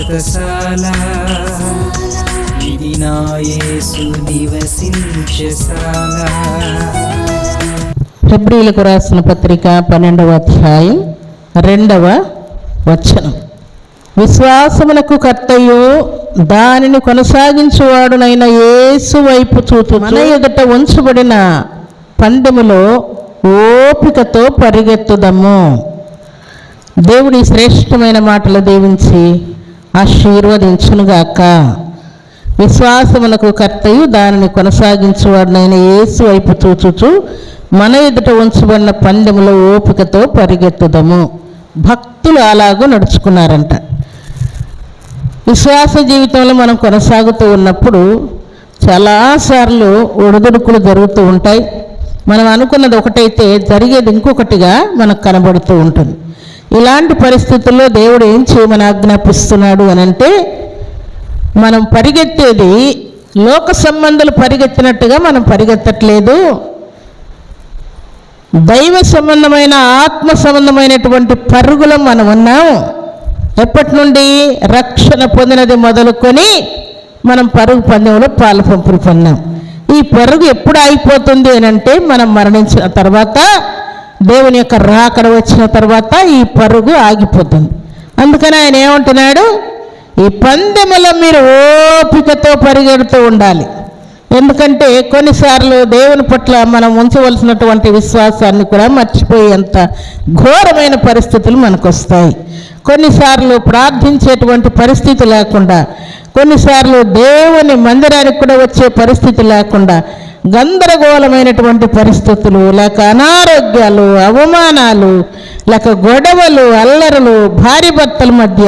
వ్రతశాల ఇది నా యేసు నివసించశాల. హెబ్రీయులకు రాసిన పత్రిక 12వ అధ్యాయం 2వ వచనం. విశ్వాసమునకు కర్తయు దానిని కొనసాగించువాడునైన యేసు వైపు చూచు మన ఎదుట ఉంచబడిన పందెములో ఓపికతో పరిగెత్తుదము. దేవుడి శ్రేష్టమైన మాటలు దీవించి ఆశీర్వదించునుగాక. విశ్వాసమునకు కర్తయు దానిని కొనసాగించువాడునైన యేసు వైపు చూచుచు మన ఎదుట ఉంచబడిన పందెములో ఓపికతో పరిగెత్తుదము. భక్తులు అలాగూ నడుచుకున్నారంట. విశ్వాస జీవితంలో మనం కొనసాగుతూ ఉన్నప్పుడు చాలాసార్లు ఒడిదుడుకులు జరుగుతూ ఉంటాయి. మనం అనుకున్నది ఒకటైతే జరిగేది ఇంకొకటిగా మనకు కనబడుతూ ఉంటుంది. ఇలాంటి పరిస్థితుల్లో దేవుడు ఏం చేయమని ఆజ్ఞాపిస్తున్నాడు అని అంటే, మనం పరిగెత్తేది లోక సంబంధాలు పరిగెత్తినట్టుగా మనం పరిగెత్తట్లేదు. దైవ సంబంధమైన ఆత్మ సంబంధమైనటువంటి పరుగులో మనం ఉన్నాం. ఎప్పటి నుండి? రక్షణ పొందినది మొదలుకొని మనం పరుగు పందెంలో పాలు పంపులు పొందాం. ఈ పరుగు ఎప్పుడు అయిపోతుంది అని అంటే, మనం మరణించిన తర్వాత, దేవుని యొక్క రాకడ వచ్చిన తర్వాత ఈ పరుగు ఆగిపోతుంది. అందుకని ఆయన ఏమంటున్నాడు? ఈ పందెములో మీరు ఓపికతో పరిగెడుతూ ఉండాలి. ఎందుకంటే కొన్నిసార్లు దేవుని పట్ల మనం ఉంచవలసినటువంటి విశ్వాసాన్ని కూడా మర్చిపోయేంత ఘోరమైన పరిస్థితులు మనకు వస్తాయి. కొన్నిసార్లు ప్రార్థించేటువంటి పరిస్థితి లేకుండా, కొన్నిసార్లు దేవుని మందిరానికి కూడా వచ్చే పరిస్థితి లేకుండా, గందరగోళమైనటువంటి పరిస్థితులు, లేక అనారోగ్యాలు, అవమానాలు, లేక గొడవలు, అల్లరులు, భార్య భర్తల మధ్య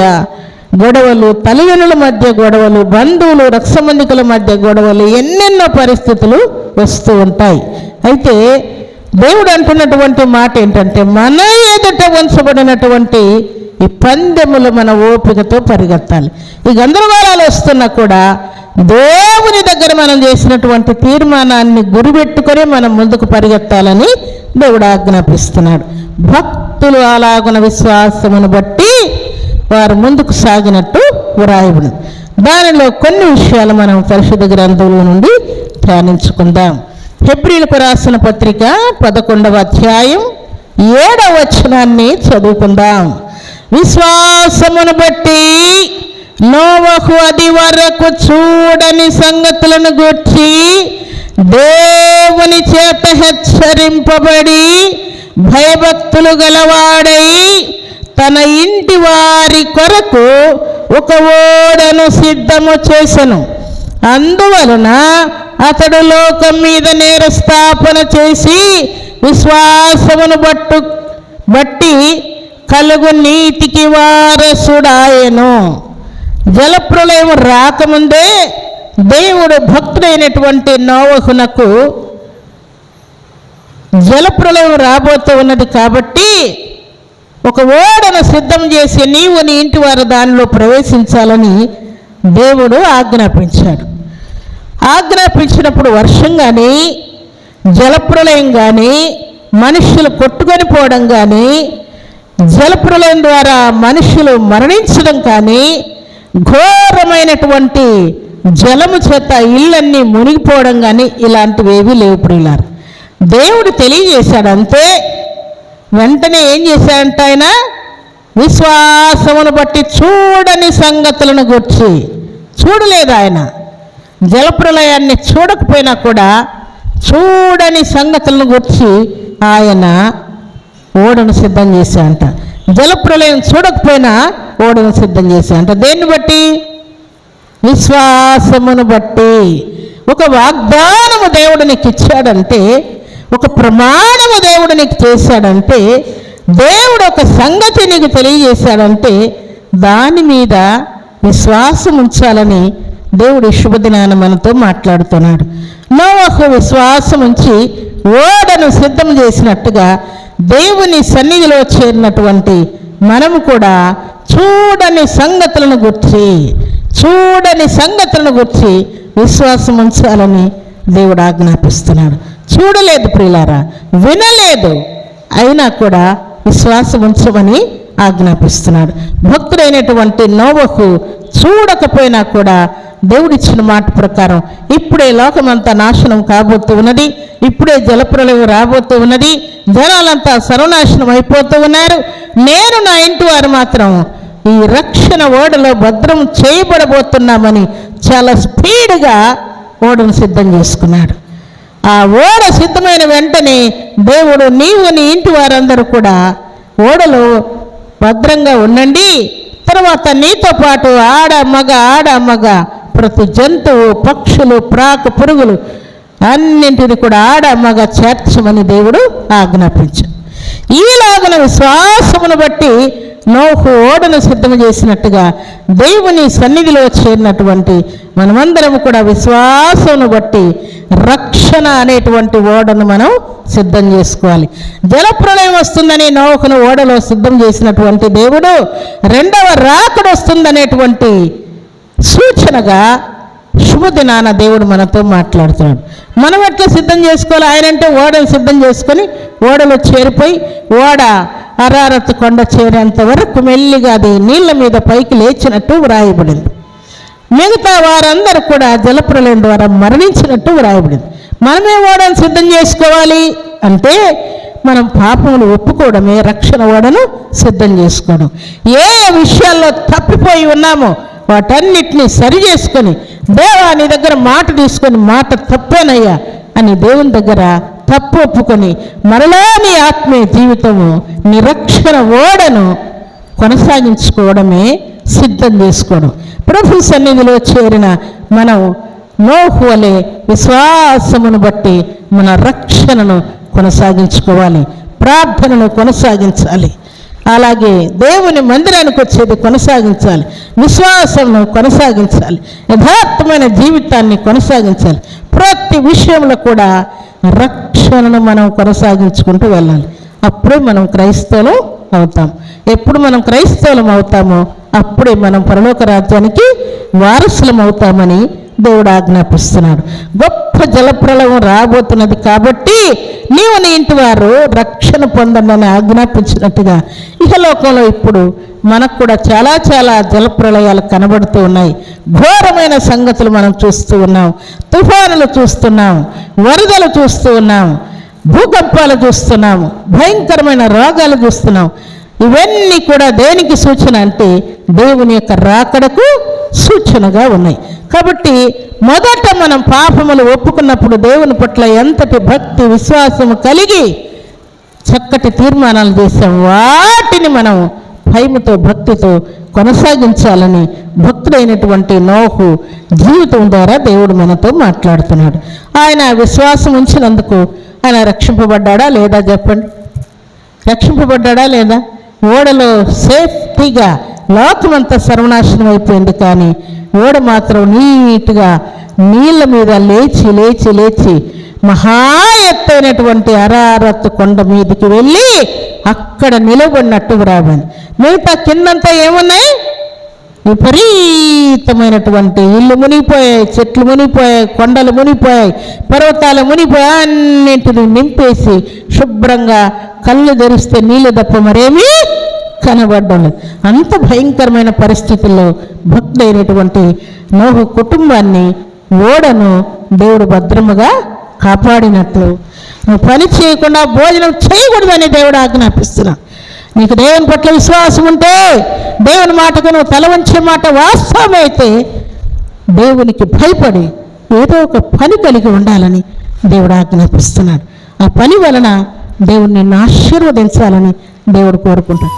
గొడవలు, తల్లిదండ్రుల మధ్య గొడవలు, బంధువులు రక్తసంబంధికుల మధ్య గొడవలు, ఎన్నెన్నో పరిస్థితులు వస్తూ ఉంటాయి. అయితే దేవుడు అంటున్నటువంటి మాట ఏంటంటే, మన ఎదుట ఉంచబడినటువంటి ఈ పందెములు మన ఓపికతో పరిగెత్తాలి. ఈ గందరగోళాలు వస్తున్నా కూడా దేవుని దగ్గర మనం చేసినటువంటి తీర్మానాన్ని గురిపెట్టుకొని మనం ముందుకు పరిగెత్తాలని దేవుడు ఆజ్ఞాపిస్తున్నాడు. భక్తులు అలాగున విశ్వాసమును బట్టి వారు ముందుకు సాగినట్టు వ్రాయబడి, దానిలో కొన్ని విషయాలు మనం పరిశుద్ధ గ్రంథంలో నుండి ధ్యానించుకుందాం. హెబ్రీయులకు రాసిన పత్రిక 11వ అధ్యాయం 7వ వచనాన్ని చదువుకుందాం. విశ్వాసమును బట్టి నోవహు అది వరకు చూడని సంగతులను గూర్చి దేవుని చేత హెచ్చరింపబడి భయభక్తులు గలవాడై తన ఇంటి వారి కొరకు ఒక ఓడను సిద్ధము చేసెను. అందువలన అతడు లోకం మీద నేరస్థాపన చేసి విశ్వాసమును బట్టి కలుగు నీతికి వారసుడాయెను. జలప్రలయం రాకముందే దేవుడు భక్తుడైనటువంటి నోవహునకు జలప్రలయం రాబోతూ ఉన్నది కాబట్టి ఒక ఓడను సిద్ధం చేసి నీవు నీ ఇంటి వారు దానిలో ప్రవేశించాలని దేవుడు ఆజ్ఞాపించాడు. ఆజ్ఞాపించినప్పుడు వర్షం కానీ, జలప్రలయం కానీ, మనుషులు కొట్టుకొని పోవడం కానీ, జలప్రలయం ద్వారా మనుషులు మరణించడం కానీ, ఘోరమైనటువంటి జలము చేత ఇళ్ళన్నీ మునిగిపోవడం కానీ ఇలాంటివి ఏవీ లేవు ప్రియులారా. దేవుడు తెలియజేశాడు అంతే. వెంటనే ఏం చేశాడంట ఆయన? విశ్వాసమును బట్టి చూడని సంగతులను గుర్చి, చూడలేదు ఆయన. జలప్రలయాన్ని చూడకపోయినా కూడా చూడని సంగతులను గుర్చి ఆయన ఓడను సిద్ధం చేశాడంట. జలప్రలయం చూడకపోయినా ఓడను సిద్ధం చేశాడంట. దేన్ని బట్టి? విశ్వాసమును బట్టి. ఒక వాగ్దానము దేవుడు నీకు ఇచ్చాడంటే, ఒక ప్రమాణము దేవుడు నీకు చేశాడంటే, దేవుడు ఒక సంగతి నీకు తెలియజేశాడంటే దాని మీద విశ్వాసం ఉంచాలని దేవుడు శుభదినాన మనతో మాట్లాడుతున్నాడు. నోవహు విశ్వాసం ఉంచి ఓడను సిద్ధం చేసినట్టుగా దేవుని సన్నిధిలో చేరినటువంటి మనము కూడా చూడని సంగతులను గుర్చి విశ్వాసం ఉంచాలని దేవుడు ఆజ్ఞాపిస్తున్నాడు. చూడలేదు ప్రియులారా, వినలేదు, అయినా కూడా విశ్వాసం ఉంచమని ఆజ్ఞాపిస్తున్నాడు. భక్తుడైనటువంటి నోవహు చూడకపోయినా కూడా దేవుడిచ్చిన మాట ప్రకారం ఇప్పుడే లోకమంతా నాశనం కాబోతూ ఉన్నది, ఇప్పుడే జలప్రలయం రాబోతూ ఉన్నది, జనాలంతా సర్వనాశనం అయిపోతూ ఉన్నారు, నేను నా ఇంటి వారు మాత్రం ఈ రక్షణ ఓడలో భద్రం చేయబడబోతున్నామని చాలా స్పీడ్గా ఓడను సిద్ధం చేసుకున్నాడు. ఆ ఓడ సిద్ధమైన వెంటనే దేవుడు నీవు నీ ఇంటి వారందరూ కూడా ఓడలో భద్రంగా ఉండండి, తర్వాత నీతో పాటు ఆడ మగ ప్రతి జంతువు, పక్షులు, పురుగులు అన్నింటిని కూడా ఆడ మగ చేర్చమని దేవుడు ఆజ్ఞాపించాడు. ఈలాగన విశ్వాసమును బట్టి నోహు ఓడను సిద్ధం చేసినట్టుగా దేవుని సన్నిధిలో చేరినటువంటి మనమందరం కూడా విశ్వాసమును బట్టి రక్షణ అనేటువంటి ఓడను మనం సిద్ధం చేసుకోవాలి. జలప్రళయం వస్తుందని నోహును ఓడలో సిద్ధం చేసినటువంటి దేవుడు రెండవ రాకడ వస్తుందనేటువంటి సూచనగా శుభదినాన దేవుడు మనతో మాట్లాడుతున్నాడు. మనం ఎట్లా సిద్ధం చేసుకోవాలి? ఆయనంటే ఓడను సిద్ధం చేసుకొని ఓడలో చేరిపోయి ఓడ అరారత్ కొండ చేరేంత వరకు మెల్లిగా అది నీళ్ళ మీద పైకి లేచినట్టు వ్రాయబడింది. మిగతా వారందరూ కూడా జలప్రలయం ద్వారా మరణించినట్టు వ్రాయబడింది. మనమే ఓడను సిద్ధం చేసుకోవాలి అంటే మనం పాపములు ఒప్పుకోవడమే రక్షణ ఓడను సిద్ధం చేసుకోవడం. ఏ విషయాల్లో తప్పిపోయి ఉన్నామో వాటన్నిటినీ సరి చేసుకొని దేవా నీ దగ్గర మాట తీసుకొని మాట తప్పేనయ్యా అని దేవుని దగ్గర తప్పు ఒప్పుకొని మరలా నీ ఆత్మీయ జీవితము నీ రక్షణ ఓడను కొనసాగించుకోవడమే సిద్ధం చేసుకోవడం. ప్రభు సన్నిధిలో చేరిన మనం నోహు వలె విశ్వాసమును బట్టి మన రక్షణను కొనసాగించుకోవాలి, ప్రార్థనను కొనసాగించాలి, అలాగే దేవుని మందిరానికి వచ్చేది కొనసాగించాలి, విశ్వాసమును కొనసాగించాలి, యథార్థమైన జీవితాన్ని కొనసాగించాలి. ప్రతి విషయంలో కూడా రక్షణను మనం కొనసాగించుకుంటూ వెళ్ళాలి. అప్పుడే మనం క్రైస్తవులు అవుతాం. ఎప్పుడు మనం క్రైస్తవులం అవుతామో అప్పుడే మనం పరలోక రాజ్యానికి వారసులం అవుతామని దేవుడు ఆజ్ఞాపిస్తున్నాడు. గొప్ప జలప్రలయం రాబోతున్నది కాబట్టి నీవు నీ ఇంటి వారు రక్షణ పొందండి అని ఆజ్ఞాపించినట్టుగా ఇహలోకంలో ఇప్పుడు మనకు కూడా చాలా చాలా జలప్రలయాలు కనబడుతూ ఉన్నాయి. ఘోరమైన సంగతులు మనం చూస్తూ ఉన్నాం. తుఫానులు చూస్తున్నాం, వరదలు చూస్తూ ఉన్నాం, భూకంపాలు చూస్తున్నాము, భయంకరమైన రోగాలు చూస్తున్నాం. ఇవన్నీ కూడా దేనికి సూచన అంటే దేవుని యొక్క రాకడకు సూచనగా ఉన్నాయి. కాబట్టి మొదట మనం పాపములు ఒప్పుకున్నప్పుడు దేవుని పట్ల ఎంతటి భక్తి విశ్వాసము కలిగి చక్కటి తీర్మానాలు చేసాం, వాటిని మనం భయముతో భక్తితో కొనసాగించాలని భక్తుడైనటువంటి నోహు జీవితం ద్వారా దేవుడు మనతో మాట్లాడుతున్నాడు. ఆయన విశ్వాసం ఉంచినందుకు ఆయన రక్షింపబడ్డా లేదా చెప్పండి? రక్షింపబడ్డా లేదా? ఓడలో సేఫ్టీగా లోకమంతా సర్వనాశనం అయిపోయింది, కానీ ఓడ మాత్రం నీట్గా నీళ్ళ మీద లేచి లేచి లేచి మహా ఎత్తైనటువంటి అరారత్ కొండ మీదకి వెళ్ళి అక్కడ నిలబడినట్టు రాబడింది. మిగతా కిందంతా ఏమున్నాయి? విపరీతమైనటువంటి ఇల్లు మునిగిపోయాయి, చెట్లు మునిగిపోయాయి, కొండలు మునిగిపోయాయి, పర్వతాలు మునిగిపోయాయి, అన్నింటిని నింపేసి శుభ్రంగా కళ్ళు తెరిస్తే నీళ్ళు తప్ప మరేమీ కనబడ్డం లేదు. అంత భయంకరమైన పరిస్థితుల్లో భక్తుడైనటువంటి నోహు కుటుంబాన్ని ఓడను దేవుడు భద్రముగా కాపాడినట్లు నువ్వు పని చేయకుండా భోజనం చేయకూడదని దేవుడు ఆజ్ఞాపిస్తున్నా. నీకు దేవుని పట్ల విశ్వాసం ఉంటే, దేవుని మాటకు నువ్వు తల వంచే మాట వాస్తవమైతే దేవునికి భయపడి ఏదో ఒక పని కలిగి ఉండాలని దేవుడు ఆజ్ఞాపిస్తున్నాడు. ఆ పని వలన దేవుడు నిన్ను ఆశీర్వదించాలని దేవుడు కోరుకుంటాడు.